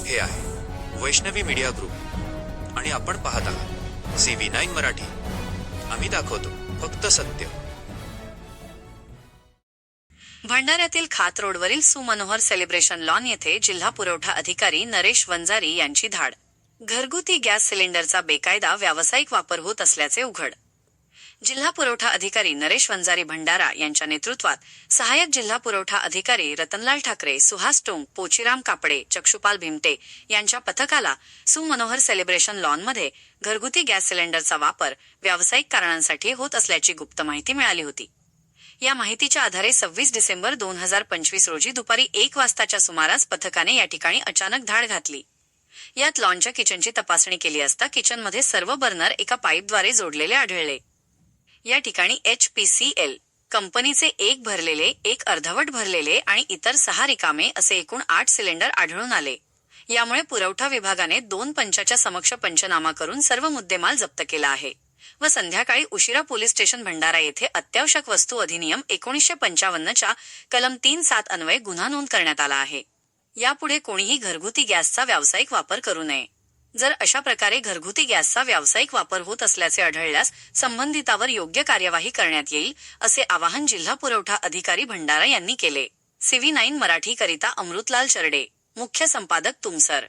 हे आहे Vaishnavi media group आणि आपण पाहत आहात CV9 मराठी. आम्ही दाखवतो फक्त सत्य. भंडाऱ्यातील खात रोडवरील सुमनोहर सेलिब्रेशन लॉन येथे जिल्हा पुरवठा अधिकारी नरेश वंजारी यांची धाड. घरगुती गॅस सिलेंडरचा बेकायदा व्यावसायिक वापर होत असल्याचे उघड. जिल्हा पुरवठा अधिकारी नरेश वंजारी भंडारा यांच्या नेतृत्वात सहाय्यक जिल्हा पुरवठा अधिकारी रतनलाल ठाकरे, सुहास टोंग, पोचीराम कापडे, चक्षुपाल भिमटे यांच्या पथकाला सुमनोहर सेलिब्रेशन लॉनमध्ये घरगुती गॅस सिलेंडरचा वापर व्यावसायिक कारणांसाठी होत असल्याची गुप्त माहिती मिळाली होती. या माहितीच्या आधारे 26 डिसेंबर 2025 रोजी दुपारी 1 वाजताच्या सुमारास पथकाने या ठिकाणी अचानक धाड घातली. यात लॉनच्या किचनची तपासणी केली असता किचनमध्ये सर्व बर्नर एका पाईपद्वारे जोडलेले आढळले. या ठिकाणी HPCL कंपनीचे 1 भरलेले, 1 अर्धवट भरलेले आणि इतर 6 रिकामे असे एकूण 8 सिलेंडर आढळून आले. यामुळे पुरवठा विभागाने 2 पंचाच्या समक्ष पंचनामा करून सर्व मुद्देमाल जप्त केला आहे व संध्याकाळी उशिरा पोलीस स्टेशन भंडारा येथे अत्यावश्यक वस्तू अधिनियम 1955च्या कलम 3(7) अन्वये गुन्हा नोंद करण्यात आला आहे. यापुढे कोणीही घरगुती गॅसचा व्यावसायिक वापर करू नये. जर अशा प्रकारे घरगुती गॅसचा व्यावसायिक वापर होत असल्याचे आढळल्यास संबंधितावर योग्य कार्यवाही करण्यात येईल, असे आवाहन जिल्हा पुरवठा अधिकारी भंडारा यांनी केले. CV9 मराठी करिता अमृतलाल चरडे, मुख्य संपादक तुमसर.